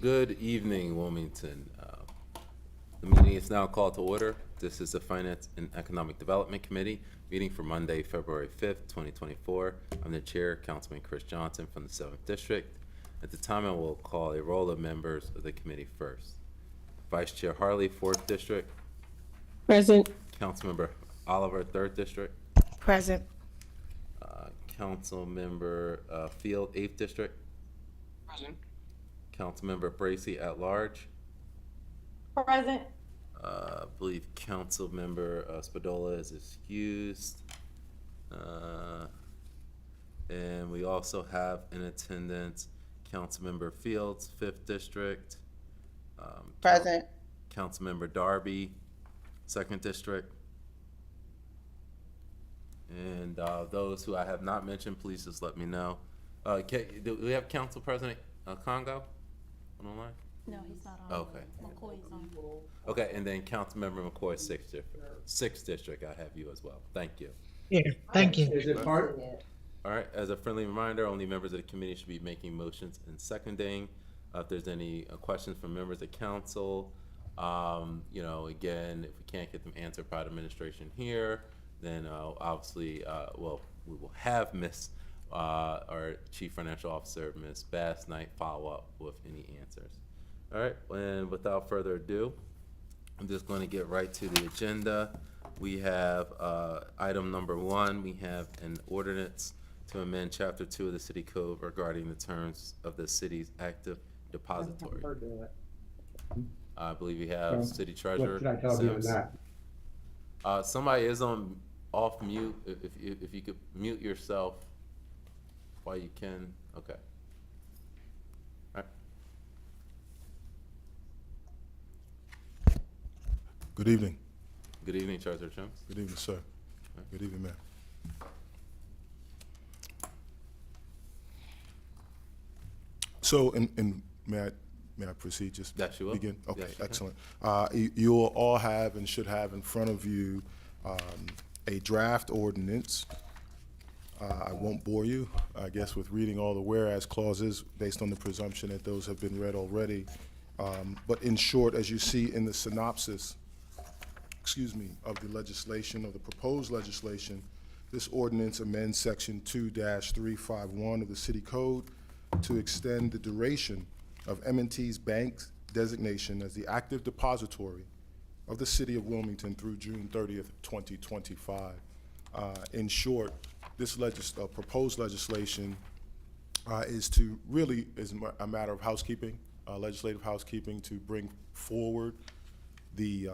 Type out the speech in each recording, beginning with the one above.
Good evening, Wilmington. The meeting is now called to order. This is the Finance and Economic Development Committee meeting for Monday, February 5th, 2024. I'm the chair, Councilman Chris Johnson from the 7th District. At the time, I will call a roll of members of the committee first. Vice Chair Harley, 4th District. Present. Councilmember Oliver, 3rd District. Present. Councilmember Field, 8th District. Present. Councilmember Bracy at large. Present. I believe Councilmember Spadola is excused. And we also have in attendance Councilmember Fields, 5th District. Present. Councilmember Darby, 2nd District. And those who I have not mentioned, please just let me know. Do we have Council President Congo online? No, he's not on. Okay. McCoy's on. Okay, and then Councilmember McCoy, 6th District, I have you as well. Thank you. Yeah, thank you. Is it part? All right, as a friendly reminder, only members of the committee should be making motions and seconding. If there's any questions from members of council, again, if we can't get them answered by the administration here, then obviously, we will have our Chief Financial Officer, Ms. Bass Knight, follow up with any answers. All right, and without further ado, I'm just going to get right to the agenda. We have item number 1, we have an ordinance to amend Chapter 2 of the City Code regarding the terms of the city's active depository. I believe we have City Treasurer What should I tell you on Sims. that? Somebody is on off mute. If you could mute yourself while you can. Okay. All right. Good evening. Good evening, Treasurer Sims. Good evening, sir. Good evening, ma'am. So, and may I proceed? Just Yes, you will. begin. Okay, Yes, you can. excellent. You will all have and should have in front of you a draft ordinance. I won't bore you, I guess, with reading all the whereas clauses based on the presumption that those have been read already. But in short, as you see in the synopsis, of the legislation, of the proposed legislation, this ordinance amends Section 2-351 of the City Code to extend the duration of M&T's bank's designation as the active depository of the City of Wilmington through June 30th, 2025. In short, this proposed legislation is a matter of housekeeping, legislative housekeeping, to bring forward the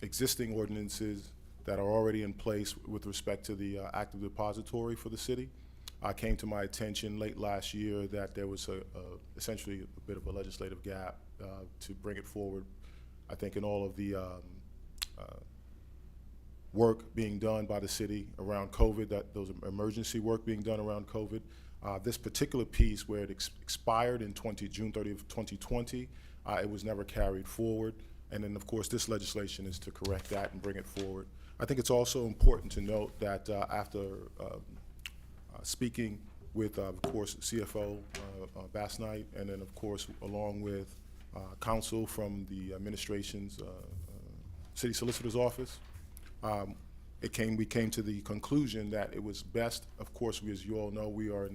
existing ordinances that are already in place with respect to the active depository for the city. Came to my attention late last year that there was essentially a bit of a legislative gap to bring it forward. I think in all of the work being done by the city around COVID, those emergency work being done around COVID, this particular piece where it expired in June 30th, 2020, it was never carried forward. And then, of course, this legislation is to correct that and bring it forward. I think it's also important to note that after speaking with, of course, CFO Bass Knight, and then, of course, along with counsel from the administration's city solicitor's office, we came to the conclusion that it was best, of course, as you all know, we are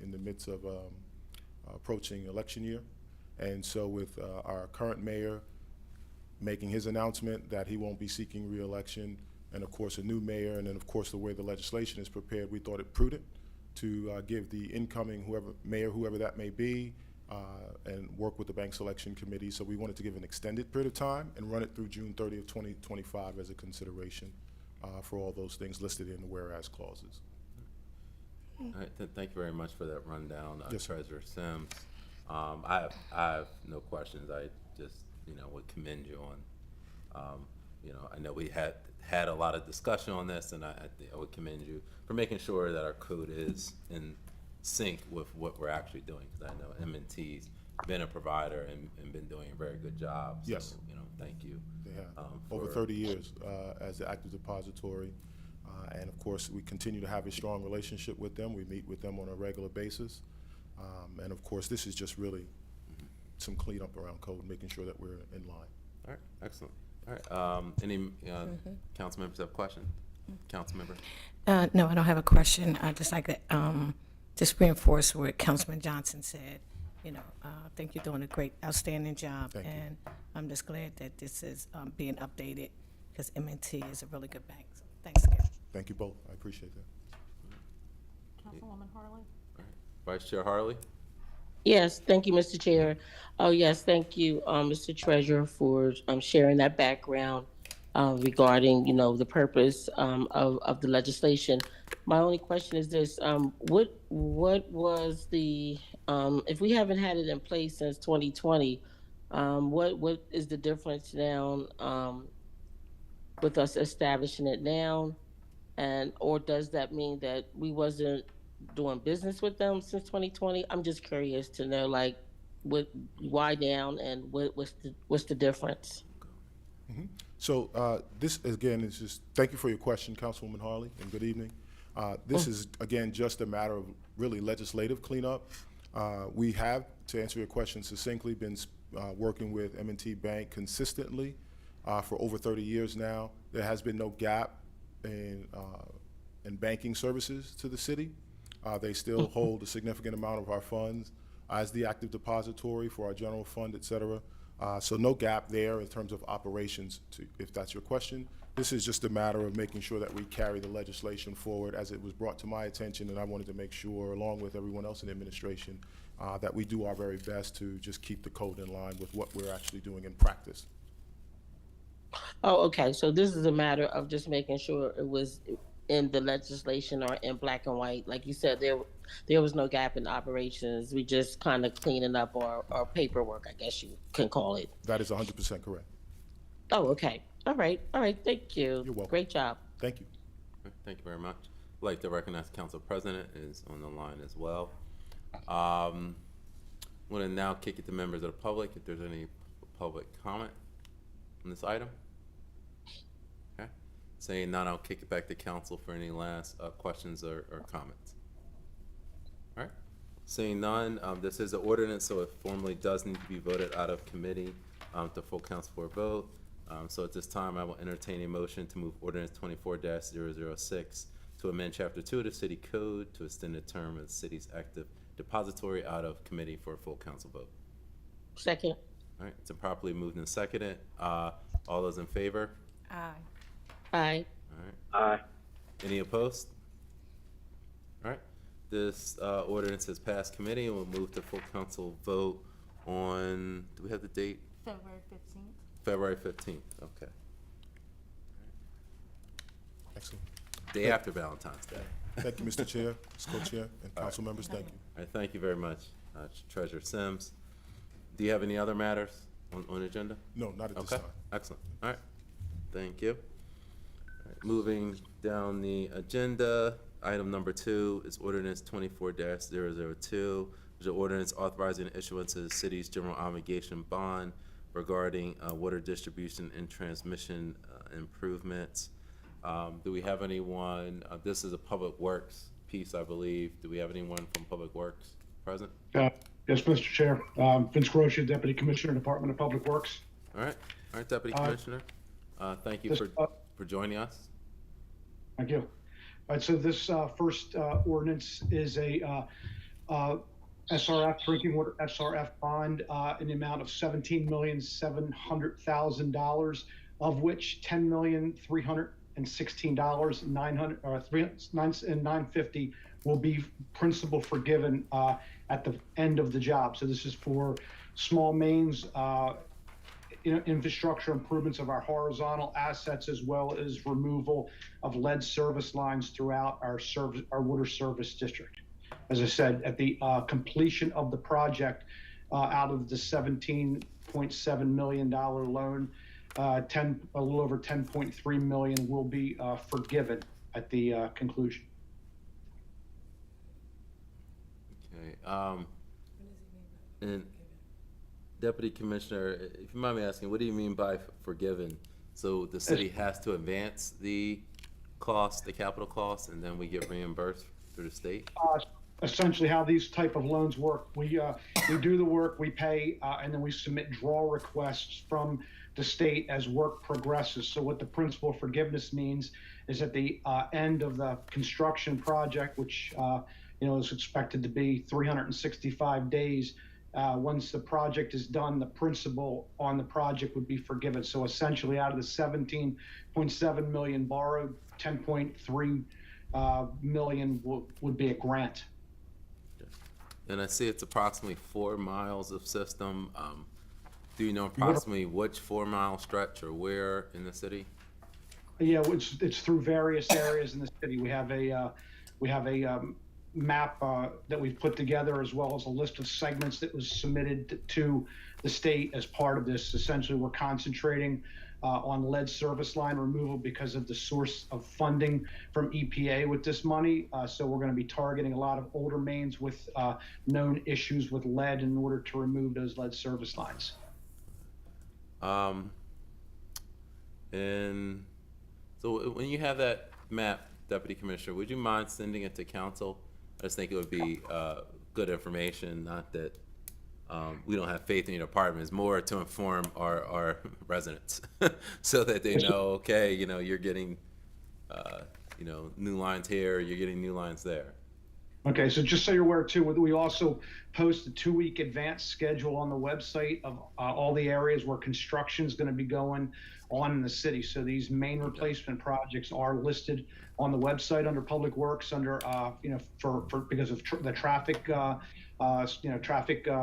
in the midst of approaching election year. And so with our current mayor making his announcement that he won't be seeking re-election, and of course a new mayor, and then of course the way the legislation is prepared, we thought it prudent to give the incoming mayor, whoever that may be, and work with the bank selection committee. So we wanted to give an extended period of time and run it through June 30th, 2025 as a consideration for all those things listed in the whereas clauses. All right, thank you very much for that rundown, Yes, sir. Treasurer Sims. I have no questions. I just, would commend you on, I know we had a lot of discussion on this, and I would commend you for making sure that our code is in sync with what we're actually doing. Because I know M&T's been a provider and been doing a very good job. So, Yes. Thank you. They have over 30 years as the active depository. And of course, we continue to have a strong relationship with them. We meet with them on a regular basis. And of course, this is just really some cleanup around code, making sure that we're in line. All right, excellent. All right, any council members have questions? Council member? No, I don't have a question. I'd just like to just reinforce what Councilman Johnson said. You know, I think you're doing a great, outstanding job. Thank you. And I'm just glad that this is being updated because M&T is a really good bank. So thanks again. Thank you both. I appreciate that. Councilwoman Harley? Vice Chair Harley? Yes, thank you, Mr. Chair. Oh, yes, thank you, Mr. Treasurer, for sharing that background regarding, the purpose of the legislation. My only question is this: what was the if we haven't had it in place since 2020? What is the difference now with us establishing it now, and or does that mean that we wasn't doing business with them since 2020? I'm just curious to know, like, why down, and what's the difference? So this, again, is just, thank you for your question, Councilwoman Harley, and good evening. This is, again, just a matter of really legislative cleanup. We have, to answer your question succinctly, been working with M&T Bank consistently for over 30 years now. There has been no gap in banking services to the city. They still hold a significant amount of our funds as the active depository for our general fund, et cetera. So no gap there in terms of operations, if that's your question. This is just a matter of making sure that we carry the legislation forward as it was brought to my attention, and I wanted to make sure, along with everyone else in the administration, that we do our very best to just keep the code in line with what we're actually doing in practice. Oh, okay. So this is a matter of just making sure it was in the legislation or in black and white. Like you said, there was no gap in operations. We just kind of cleaning up our paperwork, I guess you can call it. That is 100% correct. Oh, okay. All right. Thank you. You're welcome. Great job. Thank you. Thank you very much. I'd like to recognize the Council President is on the line as well. I'm going to now kick it to members of the public if there's any public comment on this item. Okay. Saying none, I'll kick it back to council for any last questions or comments. All right. Seeing none, this is an ordinance, so it formally does need to be voted out of committee to full council for a vote. So at this time, I will entertain a motion to move ordinance 24-006 to amend Chapter 2 of the City Code to extend the term of the city's active depository out of committee for a full council vote. Second. All right, it's properly moved and seconded. All those in favor? Aye. Aye. All right. Any opposed? All right, this ordinance has passed committee and will move to full council vote on, do we have the date? February 15th. February 15th, okay. Excellent. Day after Valentine's Day. Thank you, Mr. Chair, Ms. Co-Chair, and council members, thank you. All right, thank you very much, Treasurer Sims. Do you have any other matters on the agenda? No, not at this Okay, time. excellent. All right, thank you. All right, moving down the agenda, item number 2 is ordinance 24-002, which is an ordinance authorizing the issuance of the city's general obligation bond regarding water distribution and transmission improvements. Do we have anyone, this is a Public Works piece, I believe. Do we have anyone from Public Works present? Yes, Mr. Chair. Vince Grocia, Deputy Commissioner, Department of Public Works. All right, Deputy Commissioner. Thank you for joining us. Thank you. All right, so this first ordinance is a SRF, drinking water SRF bond in the amount of $17,700,000, of which $10,316,950 will be principal forgiven at the end of the job. So this is for small mains, infrastructure improvements of our horizontal assets, as well as removal of lead service lines throughout our water service district. As I said, at the completion of the project, out of the $17.7 million loan, a little over $10.3 million will be forgiven at the conclusion. Okay, and Deputy Commissioner, if you mind me asking, what do you mean by forgiven? So the city has to advance the cost, the capital cost, and then we get reimbursed through the state? essentially how these type of loans work. We do the work, we pay, and then we submit draw requests from the state as work progresses. So what the principal forgiveness means is at the end of the construction project, which is expected to be 365 days. Once the project is done, the principal on the project would be forgiven. So essentially, out of the 17.7 million borrowed, 10.3 million would be a grant. And I see it's approximately 4 miles of system. Do you know approximately which 4 mile stretch or where in the city? Yeah, it's through various areas in the city. We have a map that we've put together, as well as a list of segments that was submitted to the state as part of this. Essentially, we're concentrating on lead service line removal because of the source of funding from EPA with this money. So we're going to be targeting a lot of older mains with known issues with lead in order to remove those lead service lines. And so when you have that map, Deputy Commissioner, would you mind sending it to council? I just think it would be good information, not that we don't have faith in your department. It's more to inform our residents so that they know, okay, you're getting, new lines here, you're getting new lines there. Okay, so just so you're aware too, we also post a 2-week advance schedule on the website of all the areas where construction is going to be going on in the city. So these main replacement projects are listed on the website under Public Works under because of the traffic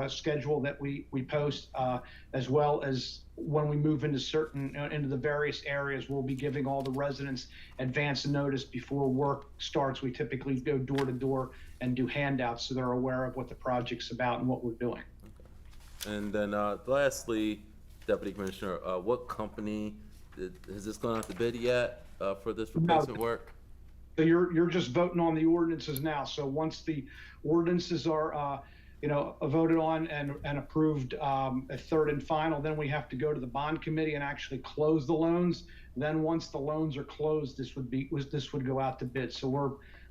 schedule that we post, as well as when we move into into the various areas, we'll be giving all the residents advance notice before work starts. We typically go door to door and do handouts so they're aware of what the project's about and what we're doing. Okay. And then lastly, Deputy Commissioner, what company, has this gone out to bid yet for this replacement work? So you're just voting on the ordinances now. So once the ordinances are voted on and approved at third and final, then we have to go to the bond committee and actually close the loans. Then once the loans are closed, this would go out to bid. So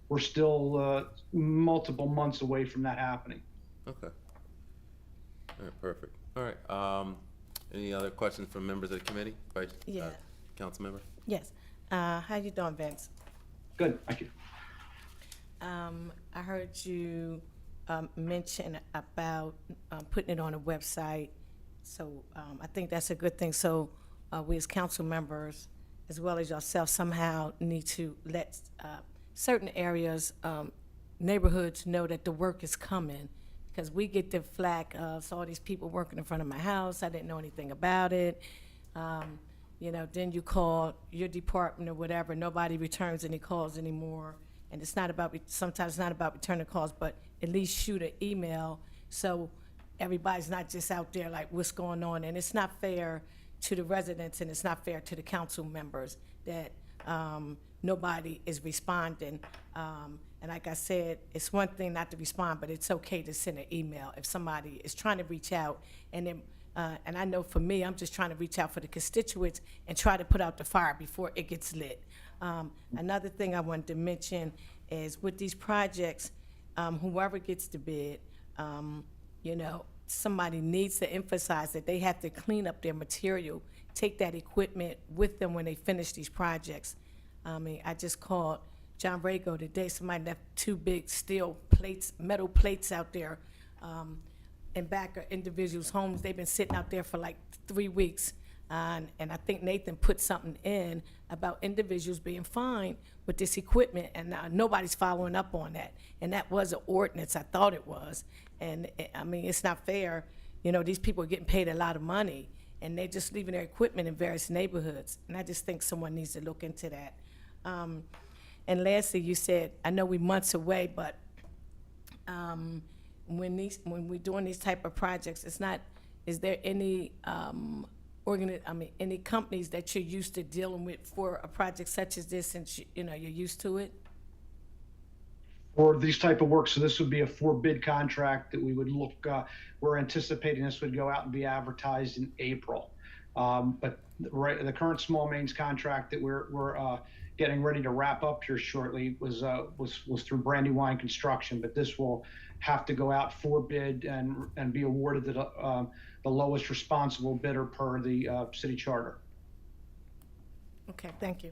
we're still multiple months away from that happening. Okay. All right, perfect. All right. Any other questions from members of the committee? Yeah. Council member? Yes. How you doing, Vince? Good, thank you. I heard you mention about putting it on a website. So I think that's a good thing. So we as council members, as well as yourself, somehow need to let certain areas, neighborhoods know that the work is coming. Because we get the flack of all these people working in front of my house. I didn't know anything about it. Then you call your department or whatever. Nobody returns any calls anymore. And it's not about, sometimes it's not about returning calls, but at least shoot an email so everybody's not just out there like, what's going on? And it's not fair to the residents and it's not fair to the council members that nobody is responding. And like I said, it's one thing not to respond, but it's okay to send an email if somebody is trying to reach out. And then, and I know for me, I'm just trying to reach out for the constituents and try to put out the fire before it gets lit. Another thing I wanted to mention is with these projects, whoever gets the bid, somebody needs to emphasize that they have to clean up their material, take that equipment with them when they finish these projects. I just called John Rago today. Somebody left 2 big steel plates, metal plates out there in back of individuals' homes. They've been sitting out there for like 3 weeks. And I think Nathan put something in about individuals being fined with this equipment, and nobody's following up on that. And that was an ordinance. I thought it was. And it's not fair. These people are getting paid a lot of money, and they're just leaving their equipment in various neighborhoods. And I just think someone needs to look into that. And lastly, you said, I know we're months away, but when we're doing these type of projects, is there any any companies that you're used to dealing with for a project such as this, since you're used to it? For these type of work, so this would be a 4-bid contract that we would look, we're anticipating this would go out and be advertised in April. But the current small mains contract that we're getting ready to wrap up here shortly was through Brandywine Construction, but this will have to go out for bid and be awarded to the lowest responsible bidder per the city charter. Okay, thank you.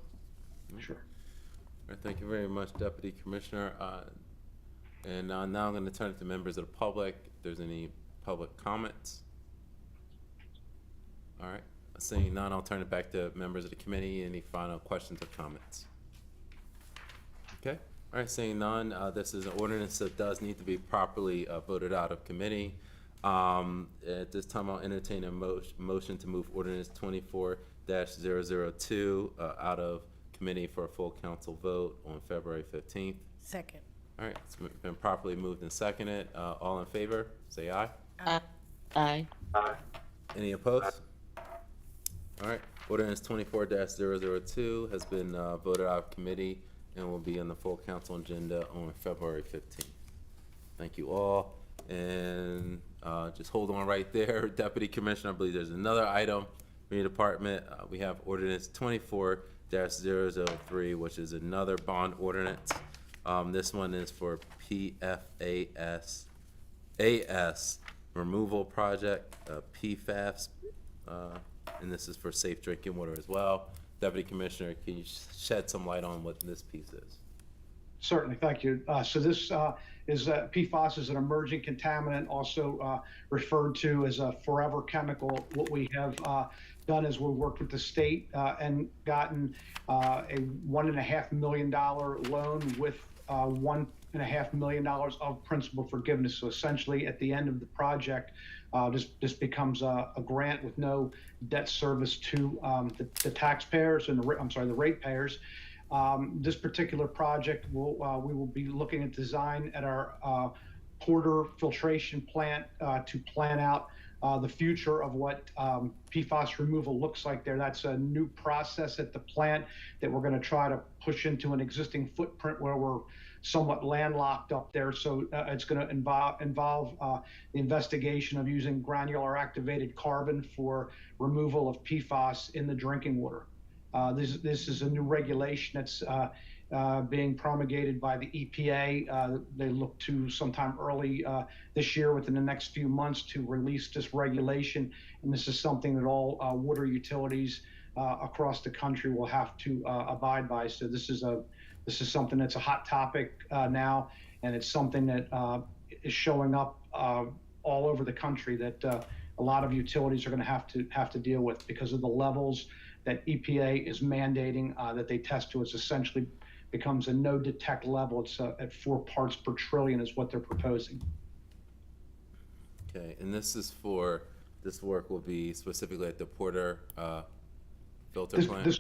Sure. All right, thank you very much, Deputy Commissioner. And now I'm going to turn it to members of the public. If there's any public comments. All right, seeing none, I'll turn it back to members of the committee. Any final questions or comments? Okay, all right, seeing none, this is an ordinance that does need to be properly voted out of committee. At this time, I'll entertain a motion to move ordinance 24-002 out of committee for a full council vote on February 15th. Second. All right, it's been properly moved and seconded. All in favor, say aye. Aye. Any opposed? All right, ordinance 24-002 has been voted out of committee and will be on the full council agenda on February 15th. Thank you all, and just hold on right there, Deputy Commissioner. I believe there's another item for your department. We have ordinance 24-003, which is another bond ordinance. This one is for PFAS removal project, PFAS, and this is for safe drinking water as well. Deputy Commissioner, can you shed some light on what this piece is? Certainly, thank you. So this is PFAS is an emerging contaminant, also referred to as a forever chemical. What we have done is we've worked with the state and gotten a $1.5 million loan with $1.5 million of principal forgiveness. So essentially, at the end of the project, this becomes a grant with no debt service to the taxpayers and the ratepayers. This particular project we will be looking at design at our Porter filtration plant to plan out the future of what PFAS removal looks like there. That's a new process at the plant that we're going to try to push into an existing footprint where we're somewhat landlocked up there. So it's going to involve the investigation of using granular activated carbon for removal of PFAS in the drinking water. This is a new regulation that's being promulgated by the EPA. They look to sometime early this year, within the next few months, to release this regulation. And this is something that all water utilities across the country will have to abide by. So this is something that's a hot topic now, and it's something that is showing up all over the country that a lot of utilities are going to have to deal with because of the levels that EPA is mandating that they test to. It's essentially becomes a no detect level. It's at 4 parts per trillion is what they're proposing. Okay, and this work will be specifically at the Porter filter plant?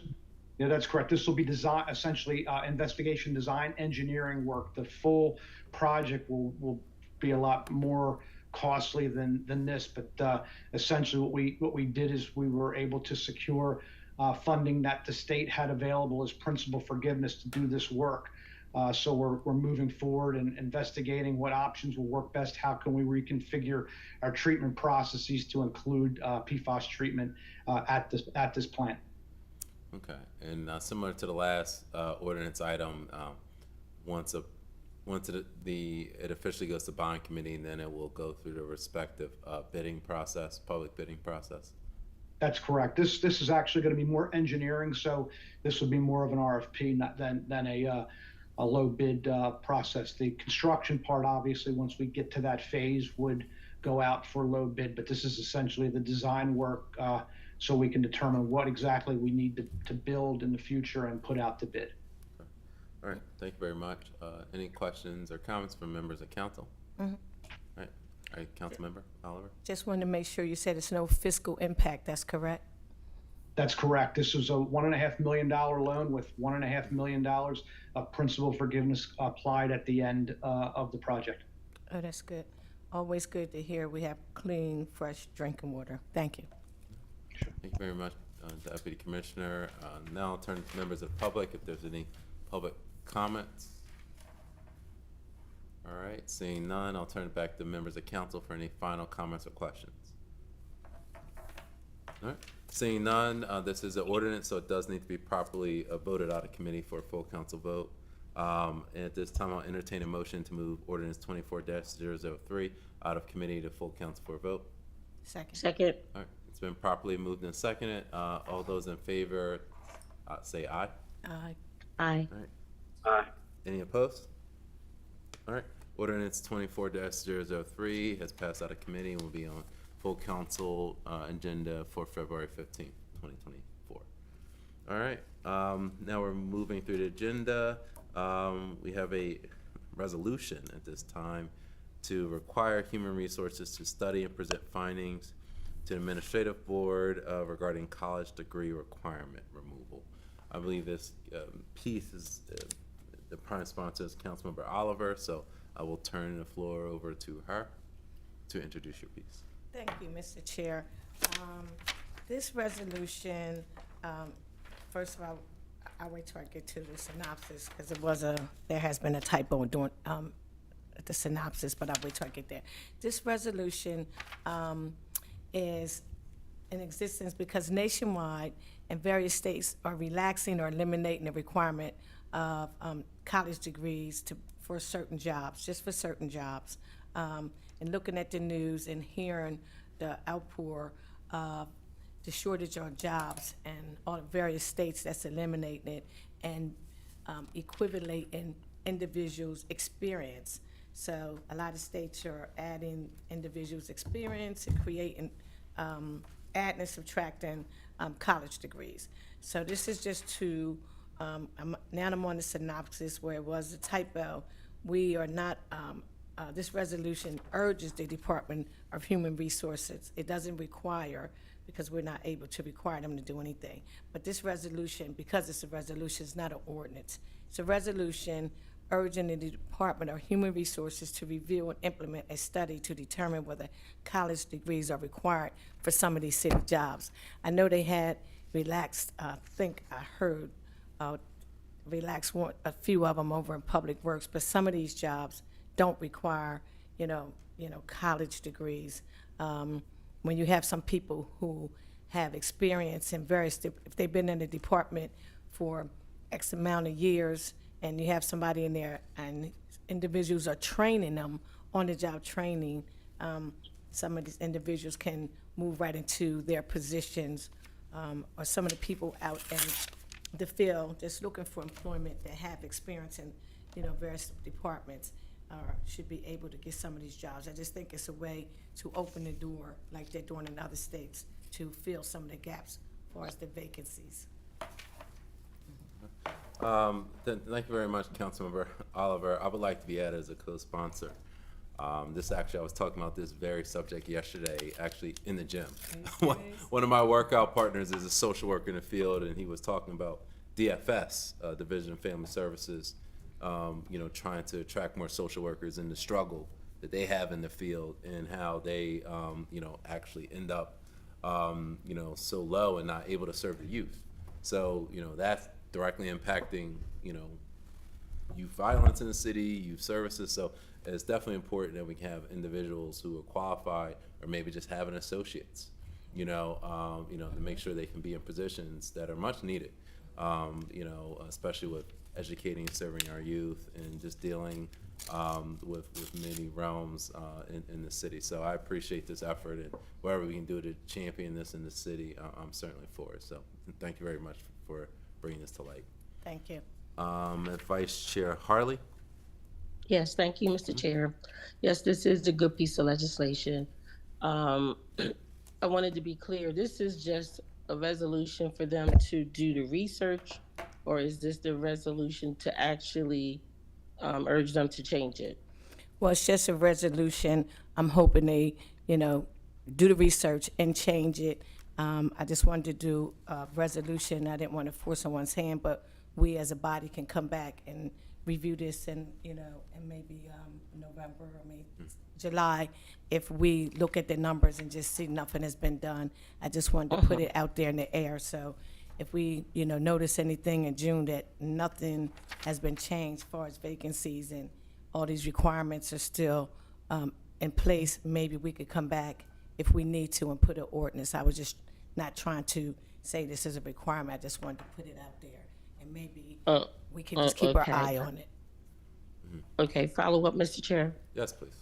Yeah, that's correct. This will be essentially investigation, design, engineering work. The full project will be a lot more costly than this, but essentially what we did is we were able to secure funding that the state had available as principal forgiveness to do this work. So we're moving forward and investigating what options will work best. How can we reconfigure our treatment processes to include PFAS treatment at this plant? Okay, and similar to the last ordinance item, once it officially goes to bond committee, and then it will go through the respective public bidding process. That's correct. This is actually going to be more engineering, so this will be more of an RFP than a low bid process. The construction part, obviously, once we get to that phase, would go out for low bid, but this is essentially the design work so we can determine what exactly we need to build in the future and put out to bid. Okay. All right, thank you very much. Any questions or comments from members of council? Mhm. All right, Councilmember Oliver? Just wanted to make sure you said it's no fiscal impact, that's correct? That's correct. This is a $1.5 million loan with $1.5 million of principal forgiveness applied at the end of the project. Oh, that's good. Always good to hear we have clean, fresh drinking water. Thank you. Thank you very much, Deputy Commissioner. Now I'll turn to members of the public if there's any public comments. All right, seeing none, I'll turn it back to members of council for any final comments or questions. All right, Seeing none, this is an ordinance, so it does need to be properly voted out of committee for a full council vote. And at this time, I'll entertain a motion to move ordinance 24-003 out of committee to full council for a vote. Second. Second. All right, it's been properly moved and seconded. All those in favor, say aye. Aye. Aye. All right. Any opposed? All right, ordinance 24-003 has passed out of committee and will be on full council agenda for February 15th, 2024. All right, now we're moving through the agenda. We have a resolution at this time to require human resources to study and present findings to the administrative board regarding college degree requirement removal. I believe this piece is the prime sponsor is Councilmember Oliver, so I will turn the floor over to her to introduce your piece. Thank you, Mr. Chair. This resolution, first of all, I'll wait till I get to the synopsis, because there has been a typo during the synopsis, but I'll wait till I get there. This resolution is in existence because nationwide and various states are relaxing or eliminating the requirement of college degrees for certain jobs, just for certain jobs. And looking at the news and hearing the outpour of the shortage on jobs and all the various states that's eliminating it and equivalating individuals' experience. So a lot of states are adding individuals' experience and creating, adding and subtracting college degrees. So this is just to, now I'm on the synopsis where it was a typo. We are not, this resolution urges the Department of Human Resources. It doesn't require, because we're not able to require them to do anything. But this resolution, because it's a resolution, it's not an ordinance. It's a resolution urging the Department of Human Resources to review and implement a study to determine whether college degrees are required for some of these city jobs. I know they had relaxed, I think I heard, relaxed a few of them over in Public Works, but some of these jobs don't require, college degrees. When you have some people who have experience in various, if they've been in the department for X amount of years, and you have somebody in there and individuals are training them on the job training, some of these individuals can move right into their positions, or some of the people out in the field just looking for employment that have experience in, various departments, should be able to get some of these jobs. I just think it's a way to open the door, like they're doing in other states, to fill some of the gaps as far as the vacancies. Thank you very much, Councilmember Oliver. I would like to be added as a co-sponsor. I was talking about this very subject yesterday, actually in the gym. One of my workout partners is a social worker in the field, and he was talking about DFS, Division of Family Services, trying to attract more social workers and the struggle that they have in the field and how they, actually end up, so low and not able to serve the youth. So, that's directly impacting, youth violence in the city, youth services. So it's definitely important that we can have individuals who are qualified or maybe just having associates, to make sure they can be in positions that are much needed, especially with educating and serving our youth and just dealing with many realms in the city. So I appreciate this effort, and whatever we can do to champion this in the city, I'm certainly for it. So thank you very much for bringing this to light. Thank you. Vice Chair Harley. Yes, thank you, Mr. Chair. Yes, this is a good piece of legislation. I wanted to be clear, this is just a resolution for them to do the research, or is this the resolution to actually urge them to change it? Well, it's just a resolution. I'm hoping they, do the research and change it. I just wanted to do a resolution. I didn't want to force someone's hand, but we as a body can come back and review this in, in maybe November or maybe July, if we look at the numbers and just see nothing has been done. I just wanted to put it out there in the air. So if we, notice anything in June that nothing has been changed as far as vacancies and all these requirements are still in place, maybe we could come back if we need to and put an ordinance. I was just not trying to say this is a requirement. I just wanted to put it out there, and maybe we can uh, just keep our okay. eye on it. Okay, follow up, Mr. Chair. Yes, please.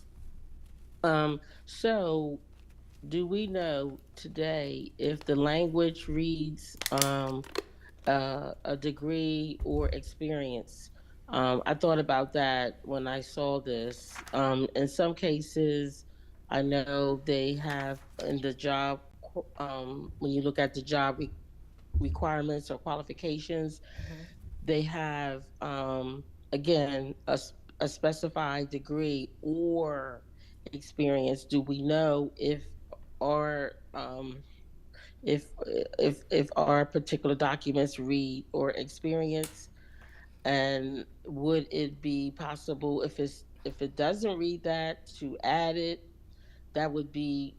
So do we know today if the language reads a degree or experience? I thought about that when I saw this. In some cases, I know they have in the job, when you look at the job requirements or qualifications, they have, again, a specified degree or experience. Do we know if our if our particular documents read or experience, and would it be possible if it doesn't read that to add it? That would be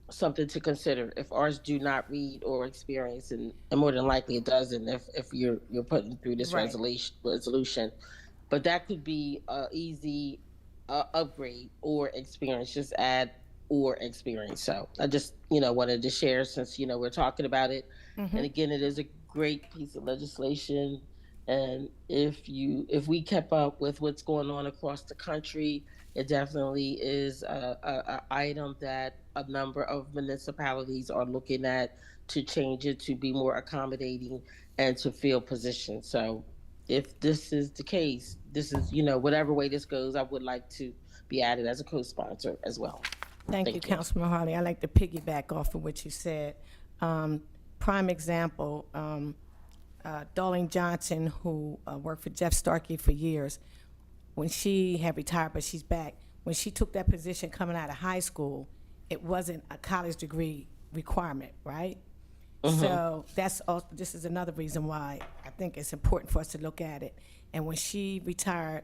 something to consider if ours do not read or experience, and more than likely it doesn't if you're putting through this Right. resolution. But that could be a easy upgrade or experience. Just add or experience. So I just wanted to share since we're talking about it, and again, it is a great piece of legislation. And if we kept up with what's going on across the country, it definitely is a item that a number of municipalities are looking at to change it to be more accommodating and to fill positions. So if this is the case, this is, whatever way this goes, I would like to be added as a co-sponsor as well. Thank you, Councilman Harley. I like to piggyback off of what you said. Prime example, Darlene Johnson, who worked for Jeff Starkey for years, when she had retired, but she's back, when she took that position coming out of high school, it wasn't a college degree requirement, right? So this is another reason why I think it's important for us to look at it. And when she retired,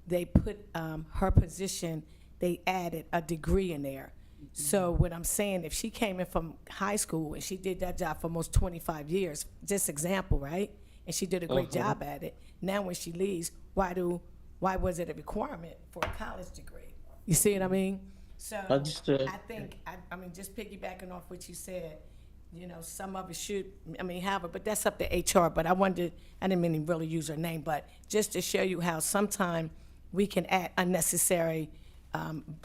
they put her position, they added a degree in there. So what I'm saying, if she came in from high school and she did that job for almost 25 years, just example, right? And she did a great job at it. Now when she leaves, why was it a requirement for a college degree? You see what I mean? So Understood. I think, I mean, just piggybacking off what you said, some of it should, have it, but that's up to HR. But I didn't mean to really use her name, but just to show you how sometimes we can add unnecessary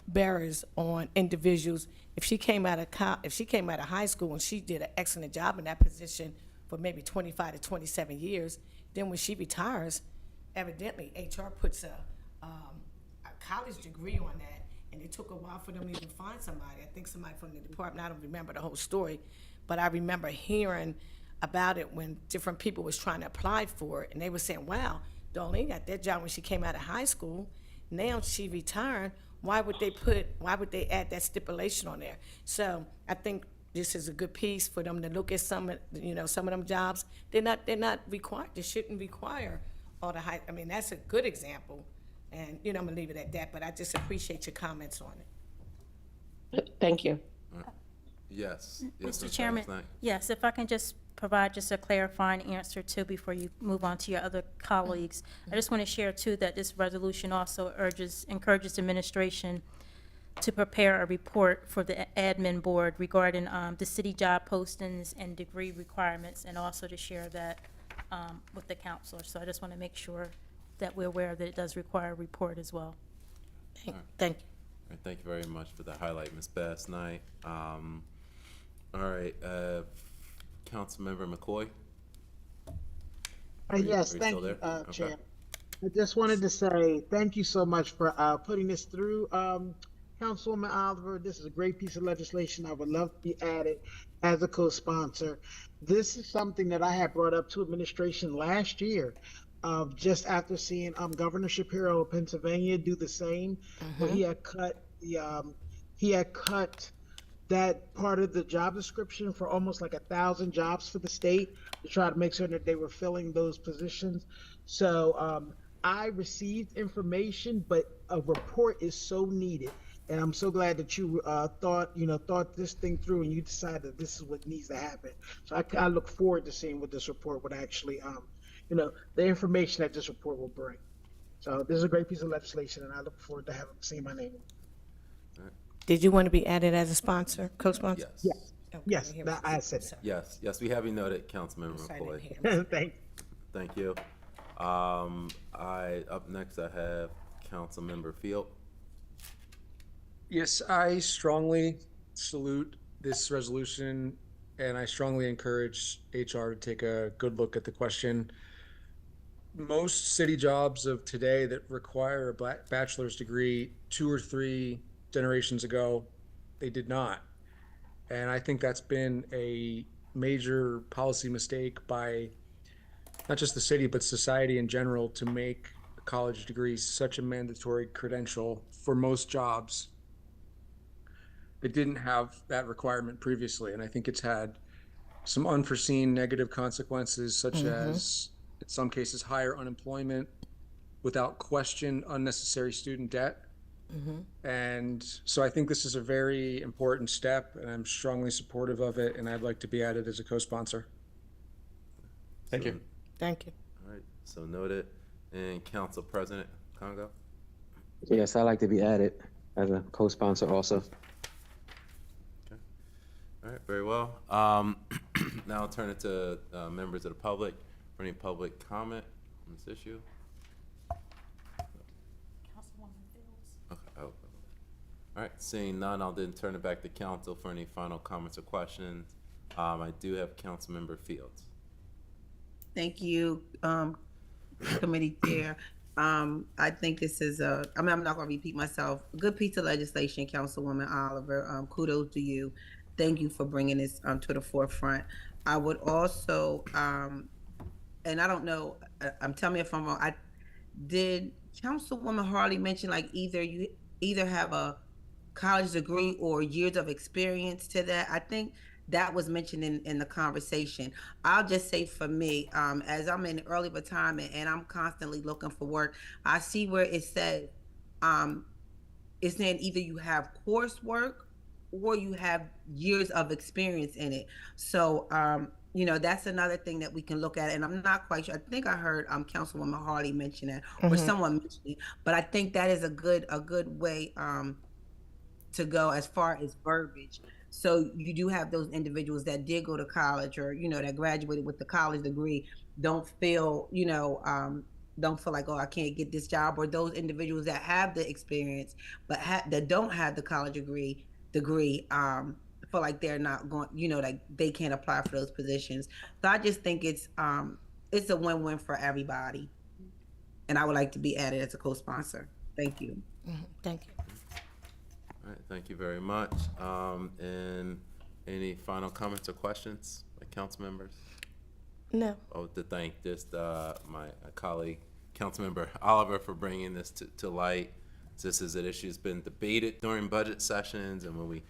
barriers on individuals. If she came out of high school and she did an excellent job in that position for maybe 25 to 27 years, then when she retires, evidently HR puts a college degree on that, and it took a while for them to even find somebody. I think somebody from the department, I don't remember the whole story, but I remember hearing about it when different people was trying to apply for it, and they were saying, wow, Darlene got that job when she came out of high school. Now she retired. Why would they add that stipulation on there? So I think this is a good piece for them to look at some of them jobs. They're not required, they shouldn't require all the high, that's a good example. And, I'm gonna leave it at that, but I just appreciate your comments on it. Thank you. Yes. Mr. Ms. Chairman, Knight. yes, if I can just provide just a clarifying answer too before you move on to your other colleagues. I just want to share too that this resolution also encourages administration to prepare a report for the admin board regarding the city job postings and degree requirements, and also to share that with the counselor. So I just want to make sure that we're aware that it does require a report as well. Thank you. All right, thank you very much for the highlight, Ms. Bass Knight. All right, Councilmember McCoy? Yes, are you thank still you, there? Okay. Chair. I just wanted to say thank you so much for putting this through, Councilwoman Oliver. This is a great piece of legislation. I would love to be added as a co-sponsor. This is something that I had brought up to administration last year, just after seeing Governor Shapiro of Pennsylvania do the same, where he had cut that part of the job description for almost like 1,000 jobs for the state to try to make sure that they were filling those positions. So I received information, but a report is so needed. And I'm so glad that you thought this thing through and you decided that this is what needs to happen. So I look forward to seeing what this report would actually, the information that this report will bring. So this is a great piece of legislation, and I look forward to seeing my name. Did you want to be added as a sponsor, co-sponsor? Yes. Okay, Yes, here that was- I said sorry. Yes, yes, we have you noted, Councilmember Sorry, I didn't McCoy. hear. it. Thank. Thank you. Up next I have Councilmember Field. Yes, I strongly salute this resolution, and I strongly encourage HR to take a good look at the question. Most city jobs of today that require a bachelor's degree 2 or 3 generations ago, they did not. And I think that's been a major policy mistake by not just the city, but society in general to make a college degree such a mandatory credential for most jobs that didn't have that requirement previously. And I think it's had some unforeseen negative consequences, such as, in some cases, higher unemployment, without question, unnecessary student debt. And so I think this is a very important step, and I'm strongly supportive of it, and I'd like to be added as a co-sponsor. Thank you. Thank you. All right, so noted. And Council President Congo. Yes, I'd like to be added as a co-sponsor also. All right, very well. Now I'll turn it to members of the public for any public comment on this issue. Okay. Oh. All right, seeing none, I'll then turn it back to council for any final comments or questions. I do have Councilmember Fields. Thank you, Committee Chair. I think this is I'm not gonna repeat myself. A good piece of legislation, Councilwoman Oliver. Kudos to you. Thank you for bringing this to the forefront. I would also, and I don't know, tell me if I'm wrong. Did Councilwoman Harley mention like you either have a college degree or years of experience to that? I think that was mentioned in the conversation. I'll just say for me, as I'm in early retirement and I'm constantly looking for work, I see where it says, it's saying either you have coursework or you have years of experience in it. So, that's another thing that we can look at. And I'm not quite sure. I think I heard Councilwoman Harley mention that, or someone mentioned it. But I think that is a good way to go as far as verbiage. So you do have those individuals that did go to college, or that graduated with the college degree, don't feel like, oh, I can't get this job, or those individuals that have the experience but that don't have the college degree feel like they're not going, like they can't apply for those positions. So I just think it's a win-win for everybody, and I would like to be added as a co-sponsor. Thank you. Thank you. All right, thank you very much. And any final comments or questions by council members? No. Oh, to thank just my colleague, Councilmember Oliver, for bringing this to light. This is an issue that's been debated during budget sessions, and when we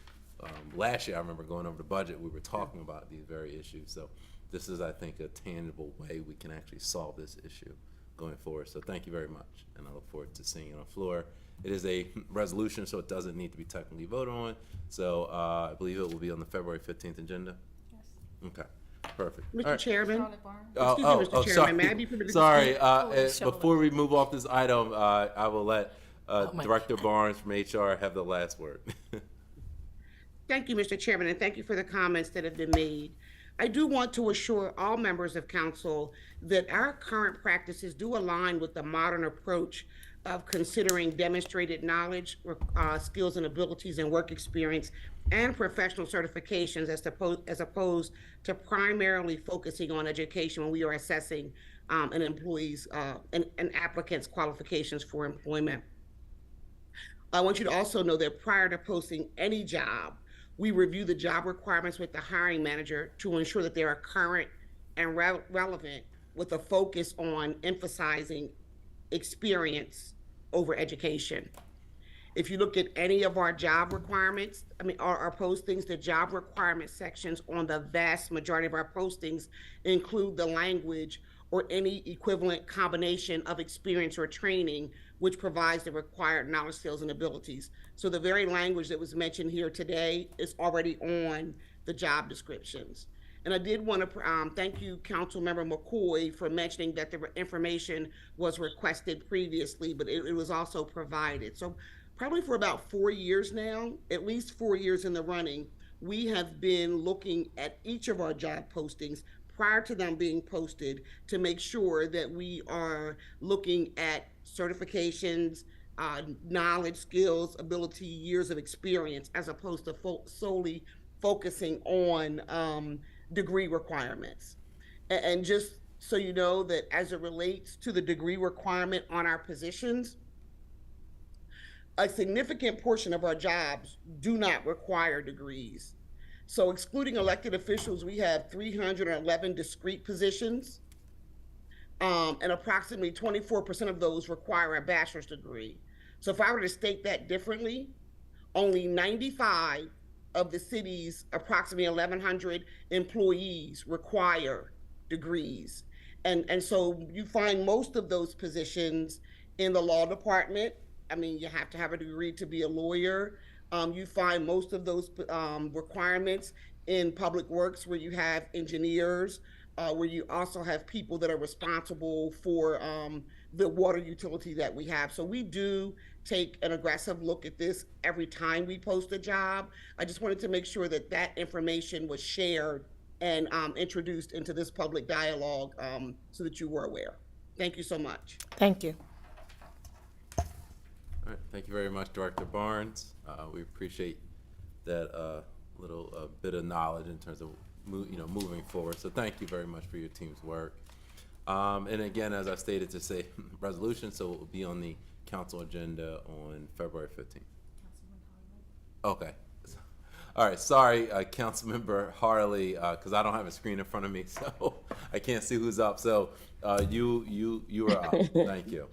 last year, I remember going over the budget, we were talking about these very issues. So this is, I think, a tangible way we can actually solve this issue going forward. So thank you very much, and I look forward to seeing it on the floor. It is a resolution, so it doesn't need to be technically voted on. So I believe it will be on the February 15th agenda. Yes. Okay. Perfect. All Mr. right. Chairman, Oh, excuse me, Mr. Chairman, sorry. may I be permitted to Sorry, speak? before we move off this item, I will let my Director Barnes from HR have the last word. Thank you, Mr. Chairman, and thank you for the comments that have been made. I do want to assure all members of council that our current practices do align with the modern approach of considering demonstrated knowledge, skills and abilities and work experience and professional certifications as opposed to primarily focusing on education when we are assessing an employee's an applicant's qualifications for employment. I want you to also know that prior to posting any job, we review the job requirements with the hiring manager to ensure that they are current and relevant, with a focus on emphasizing experience over education. If you look at any of our job requirements, our postings, the job requirement sections on the vast majority of our postings include the language or any equivalent combination of experience or training which provides the required knowledge, skills, and abilities. So the very language that was mentioned here today is already on the job descriptions. And I did want to thank you, Councilmember McCoy, for mentioning that the information was requested previously, but it was also provided. So probably for about 4 years now, at least 4 years in the running, we have been looking at each of our job postings prior to them being posted to make sure that we are looking at certifications, knowledge, skills, ability, years of experience, as opposed to solely focusing on degree requirements. And just so you know, that as it relates to the degree requirement on our positions, a significant portion of our jobs do not require degrees. So, excluding elected officials, we have 311 discrete positions, and approximately 24% of those require a bachelor's degree. So, if I were to state that differently, only 95 of the city's approximately 1,100 employees require degrees. And so you find most of those positions in the law department. I mean, you have to have a degree to be a lawyer. You find most of those requirements in public works, where you have engineers, where you also have people that are responsible for the water utility that we have. So we do take an aggressive look at this every time we post a job. I just wanted to make sure that that information was shared and introduced into this public dialogue, so that you were aware. Thank you so much. Thank you. All right, thank you very much, Director Barnes. We appreciate that little bit of knowledge in terms of moving forward. So thank you very much for your team's work. And again, as I stated, to say resolution, so it will be on the council agenda on February 15th. Okay. All right, sorry, Councilmember Harley, because I don't have a screen in front of me, so I can't see who's up. So you are up. Thank you.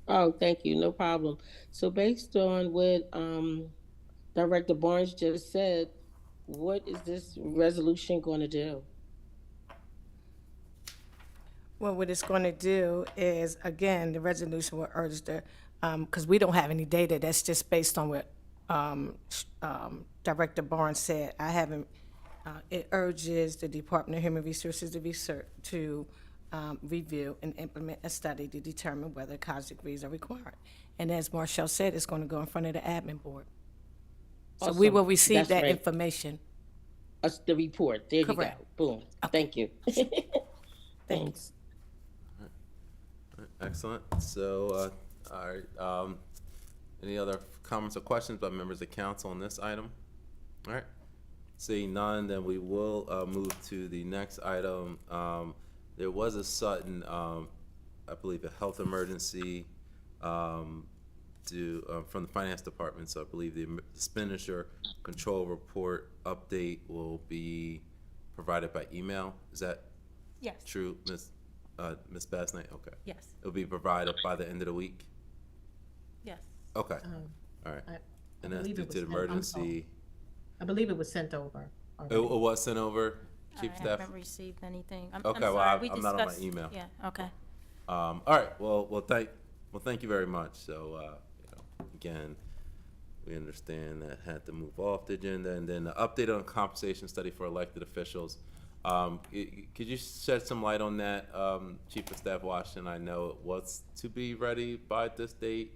Oh, thank you, no problem. So based on what Director Barnes just said, what is this resolution going to do? Well, what it's going to do is, again, the resolution will urge the, because we don't have any data, that's just based on what Director Barnes said. I haven't, it urges the Department of Human Resources to review and implement a study to determine whether college degrees are required. And as Marshall said, it's going to go in front of the admin board. So we Awesome. will receive That's that right. information. The report, there Correct. you go, boom, thank you. Thanks. All right, excellent. So, all right, any other comments or questions by members of council on this item? All right, seeing none, then we will move to the next item. There was a sudden, I believe, a health emergency from the finance department. So I believe the expenditure control report update will be provided by email. Is that Yes. true, Ms. Bass Knight? Okay. Yes. It'll be provided by the end of the week? Yes. Okay, all right. And that's believe due it to the was- I'm emergency. I believe it was sent over. It was sent over, Chief I Staff? haven't received anything. I'm Okay, well, sorry, we I'm not on my discussed- email. Yeah, okay. All right, well, thank you very much. So, again, we understand that had to move off the agenda, and then the update on compensation study for elected officials. Could you shed some light on that, Chief of Staff Washington? I know it was to be ready by this date.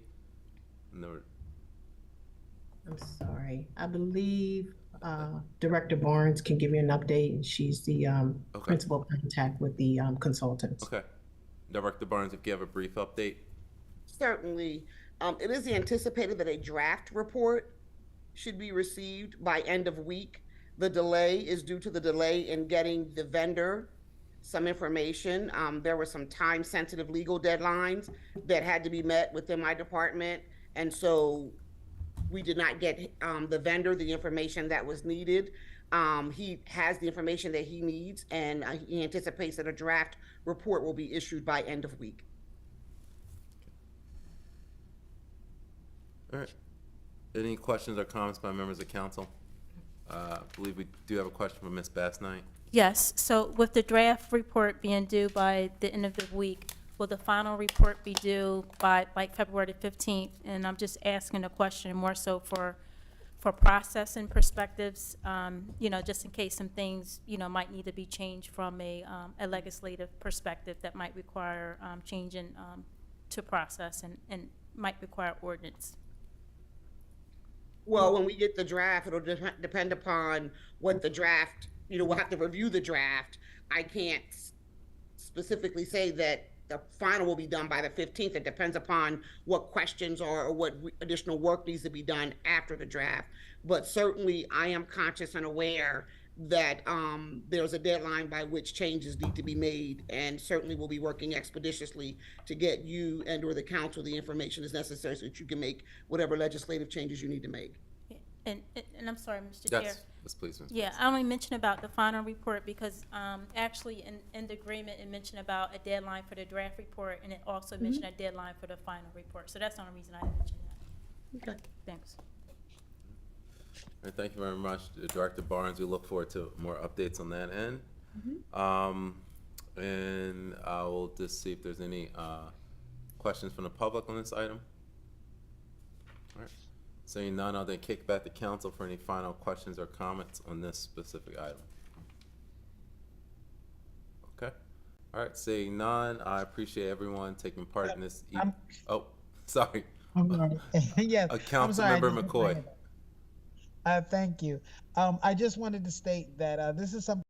I'm sorry. I believe Director Barnes can give you an update, and she's the principal contact with the consultants. Okay. Director Barnes, if you have a brief update. Certainly. It is anticipated that a draft report should be received by end of week. The delay is due to the delay in getting the vendor some information. There were some time-sensitive legal deadlines that had to be met within my department, and so we did not get the vendor the information that was needed. He has the information that he needs, and he anticipates that a draft report will be issued by end of week. All right. Any questions or comments by members of council? I believe we do have a question from Ms. Bass Knight. Yes, so with the draft report being due by the end of the week, will the final report be due by like February 15th? And I'm just asking a question more so for processing perspectives, just in case some things, might need to be changed from a legislative perspective that might require changing to process and might require ordinance. Well, when we get the draft, it'll depend upon what the draft, we'll have to review the draft. I can't specifically say that the final will be done by the 15th. It depends upon what questions or what additional work needs to be done after the draft. But certainly, I am conscious and aware that there's a deadline by which changes need to be made, and certainly we'll be working expeditiously to get you and or the council the information that's necessary so that you can make whatever legislative changes you need to make. And I'm sorry, Mr. Chair. Yes, please, Ms. Yeah, I only mentioned about the final report because actually in the agreement, it mentioned about a deadline for the draft report, and it also mentioned a deadline for the final report. So that's the only reason I mentioned that. Okay. Thanks. All right, thank you very much, Director Barnes. We look forward to more updates on that end. And I will just see if there's any questions from the public on this item. All right. Seeing none, I'll then kick back to council for any final questions or comments on this specific item. Okay. All right, seeing none, I appreciate everyone taking part in this. Oh, sorry. I'm sorry. Yes. Councilmember McCoy. Thank you. I just wanted to state that this is something